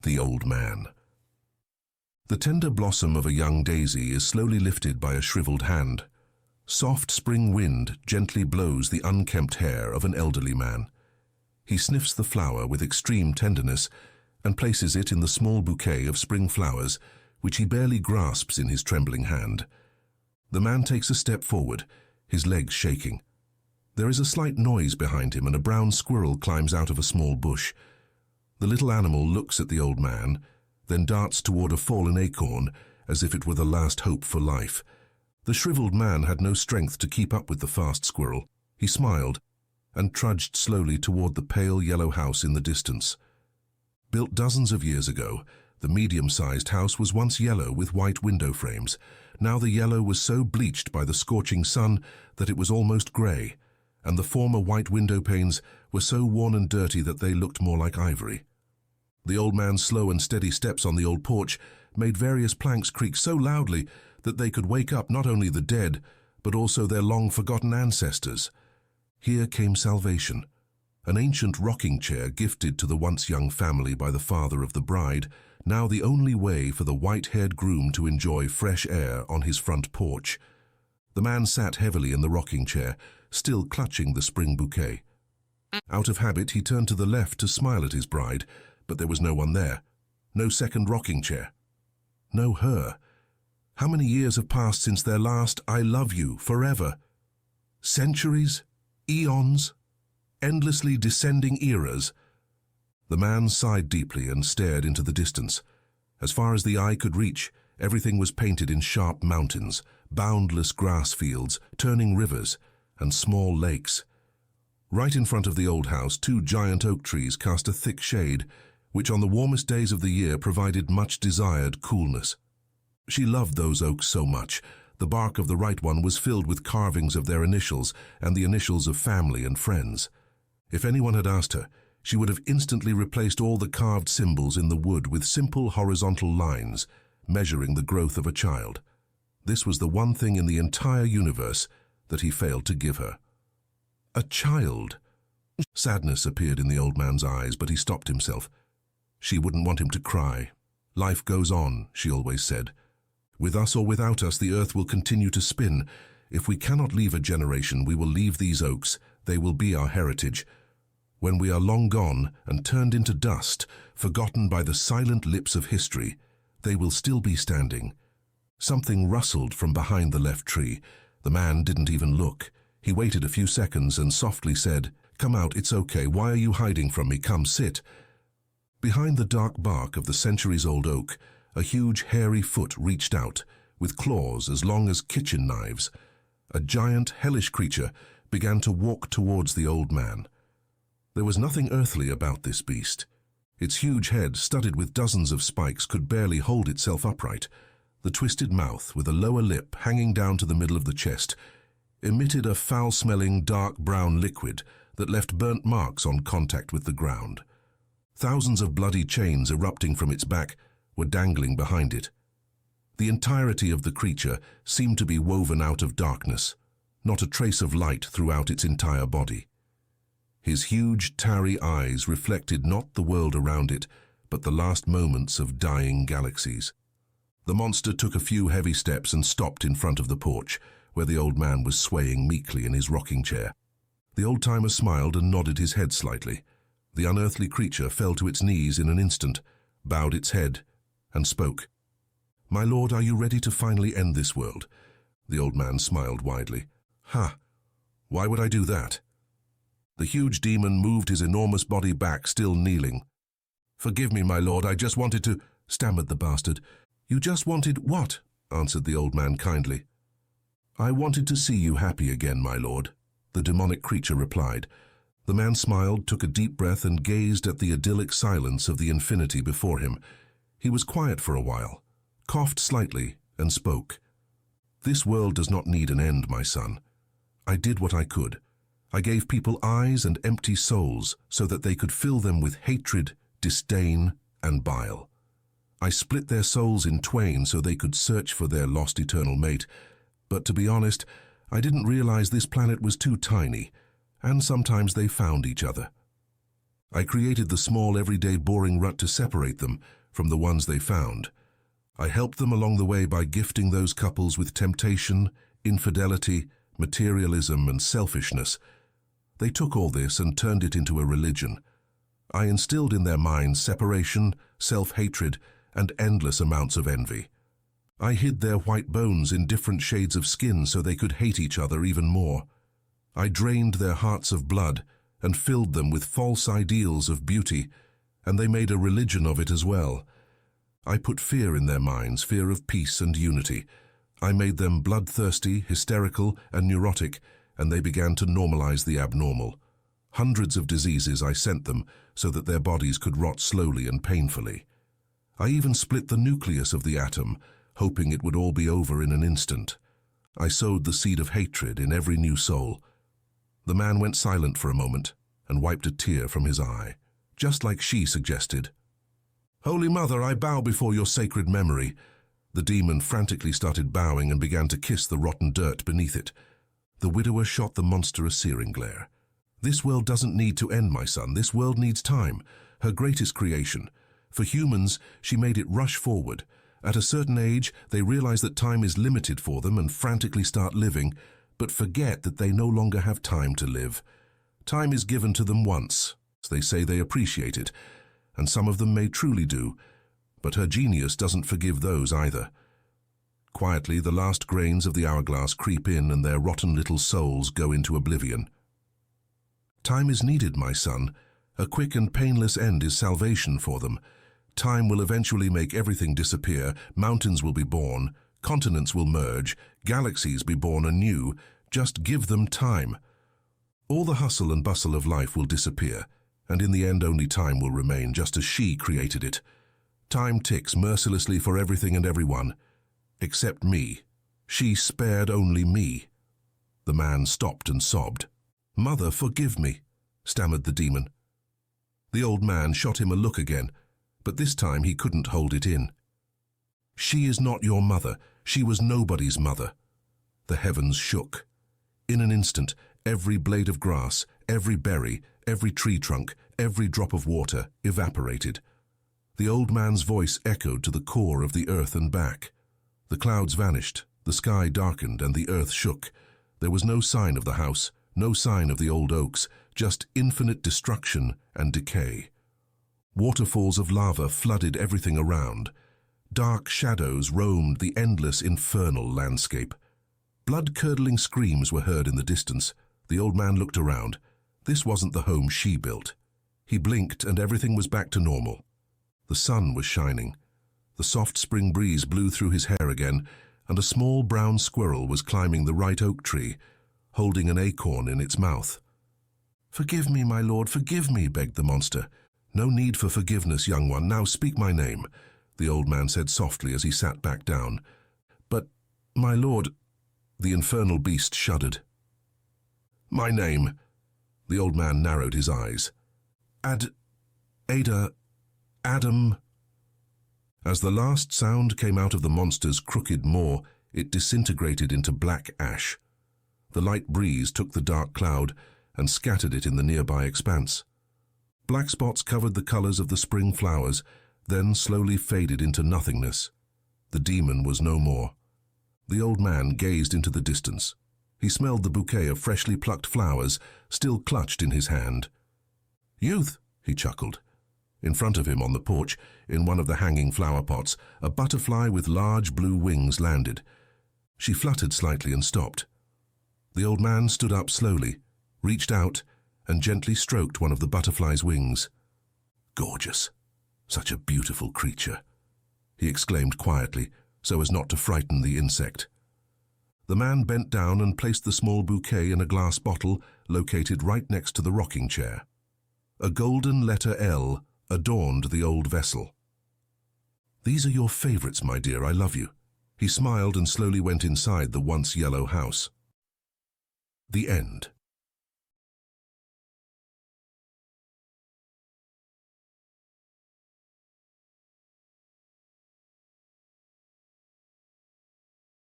The Old Man. The tender blossom of a young daisy is slowly lifted by a shriveled hand. Soft spring wind gently blows the unkempt hair of an elderly man. He sniffs the flower with extreme tenderness and places it in the small bouquet of spring flowers, which he barely grasps in his trembling hand. The man takes a step forward, his legs shaking. There is a slight noise behind him, and a brown squirrel climbs out of a small bush. The little animal looks at the old man, then darts toward a fallen acorn as if it were the last hope for life. The shriveled man had no strength to keep up with the fast squirrel. He smiled and trudged slowly toward the pale yellow house in the distance. Built dozens of years ago, the medium-sized house was once yellow with white window frames. Now the yellow was so bleached by the scorching sun that it was almost grey, and the former white window panes were so worn and dirty that they looked more like ivory. The old man's slow and steady steps on the old porch made various planks creak so loudly that they could wake up not only the dead, but also their long-forgotten ancestors. Here came salvation. An ancient rocking chair gifted to the once young family by the father of the bride, now the only way for the white-haired groom to enjoy fresh air on his front porch. The man sat heavily in the rocking chair, still clutching the spring bouquet. Out of habit, he turned to the left to smile at his bride, but there was no one there. No second rocking chair. No her. How many years have passed since their last "I love you forever"? Centuries? Eons? Endlessly descending eras? The man sighed deeply and stared into the distance. As far as the eye could reach, everything was painted in sharp mountains, boundless grass fields, turning rivers, and small lakes. Right in front of the old house, two giant oak trees cast a thick shade, which on the warmest days of the year provided much desired coolness. She loved those oaks so much. The bark of the right one was filled with carvings of their initials and the initials of family and friends. If anyone had asked her, she would have instantly replaced all the carved symbols in the wood with simple horizontal lines, measuring the growth of a child. This was the one thing in the entire universe that he failed to give her. A child. Sadness appeared in the old man's eyes, but he stopped himself. She wouldn't want him to cry. Life goes on, she always said. With us or without us, the earth will continue to spin. If we cannot leave a generation, we will leave these oaks. They will be our heritage. When we are long gone and turned into dust, forgotten by the silent lips of history, they will still be standing. Something rustled from behind the left tree. The man didn't even look. He waited a few seconds and softly said, "Come out, it's okay. Why are you hiding from me? Come, sit." Behind the dark bark of the centuries-old oak, a huge hairy foot reached out, with claws as long as kitchen knives. A giant, hellish creature began to walk towards the old man. There was nothing earthly about this beast. Its huge head, studded with dozens of spikes, could barely hold itself upright. The twisted mouth, with a lower lip hanging down to the middle of the chest, emitted a foul-smelling dark brown liquid that left burnt marks on contact with the ground. Thousands of bloody chains erupting from its back were dangling behind it. The entirety of the creature seemed to be woven out of darkness, not a trace of light throughout its entire body. His huge, tarry eyes reflected not the world around it, but the last moments of dying galaxies. The monster took a few heavy steps and stopped in front of the porch, where the old man was swaying meekly in his rocking chair. The old-timer smiled and nodded his head slightly. The unearthly creature fell to its knees in an instant, bowed its head, and spoke. "My lord, are you ready to finally end this world?" The old man smiled widely. "Ha! Why would I do that?" The huge demon moved his enormous body back, still kneeling. "Forgive me, my lord, I just wanted to," stammered the bastard. "You just wanted what?" answered the old man kindly. "I wanted to see you happy again, my lord," the demonic creature replied. The man smiled, took a deep breath, and gazed at the idyllic silence of the infinity before him. He was quiet for a while, coughed slightly, and spoke. "This world does not need an end, my son. I did what I could. I gave people eyes and empty souls so that they could fill them with hatred, disdain, and bile. I split their souls in twain so they could search for their lost eternal mate. But to be honest, I didn't realize this planet was too tiny, and sometimes they found each other. I created the small, everyday, boring rut to separate them from the ones they found. I helped them along the way by gifting those couples with temptation, infidelity, materialism, and selfishness. They took all this and turned it into a religion. I instilled in their minds separation, self-hatred, and endless amounts of envy. I hid their white bones in different shades of skin so they could hate each other even more. I drained their hearts of blood and filled them with false ideals of beauty, and they made a religion of it as well. I put fear in their minds, fear of peace and unity. I made them bloodthirsty, hysterical, and neurotic, and they began to normalize the abnormal. Hundreds of diseases I sent them so that their bodies could rot slowly and painfully. I even split the nucleus of the atom, hoping it would all be over in an instant. I sowed the seed of hatred in every new soul. The man went silent for a moment and wiped a tear from his eye, just like she suggested. "Holy Mother, I bow before your sacred memory." The demon frantically started bowing and began to kiss the rotten dirt beneath it. The widower shot the monster a searing glare. "This world doesn't need to end, my son. This world needs time, her greatest creation. For humans, she made it rush forward. At a certain age, they realize that time is limited for them and frantically start living, but forget that they no longer have time to live. Time is given to them once. They say they appreciate it, and some of them may truly do, but her genius doesn't forgive those either. Quietly, the last grains of the hourglass creep in and their rotten little souls go into oblivion. Time is needed, my son. A quick and painless end is salvation for them. Time will eventually make everything disappear, mountains will be born, continents will merge, galaxies be born anew. Just give them time. All the hustle and bustle of life will disappear, and in the end only time will remain, just as she created it. Time ticks mercilessly for everything and everyone, except me. She spared only me." The man stopped and sobbed. "Mother, forgive me," stammered the demon. The old man shot him a look again, but this time he couldn't hold it in. "She is not your mother. She was nobody's mother." The heavens shook. In an instant, every blade of grass, every berry, every tree trunk, every drop of water evaporated. The old man's voice echoed to the core of the earth and back. The clouds vanished, the sky darkened, and the earth shook. There was no sign of the house, no sign of the old oaks, just infinite destruction and decay. Waterfalls of lava flooded everything around. Dark shadows roamed the endless infernal landscape. Blood-curdling screams were heard in the distance. The old man looked around. This wasn't the home she built. He blinked and everything was back to normal. The sun was shining. The soft spring breeze blew through his hair again, and a small brown squirrel was climbing the right oak tree, holding an acorn in its mouth. "Forgive me, my lord, forgive me," begged the monster. "No need for forgiveness, young one. Now speak my name," the old man said softly as he sat back down. "But, my lord," the infernal beast shuddered. "My name," the old man narrowed his eyes. Ada, Adam." As the last sound came out of the monster's crooked maw, it disintegrated into black ash. The light breeze took the dark cloud and scattered it in the nearby expanse. Black spots covered the colors of the spring flowers, then slowly faded into nothingness. The demon was no more. The old man gazed into the distance. He smelled the bouquet of freshly plucked flowers, still clutched in his hand. "Youth," he chuckled. In front of him on the porch, in one of the hanging flower pots, a butterfly with large blue wings landed. She fluttered slightly and stopped. The old man stood up slowly, reached out, and gently stroked one of the butterfly's wings. "Gorgeous. Such a beautiful creature," he exclaimed quietly, so as not to frighten the insect. The man bent down and placed the small bouquet in a glass bottle located right next to the rocking chair. A golden letter L adorned the old vessel. "These are your favorites, my dear, I love you." He smiled and slowly went inside the once yellow house. The end.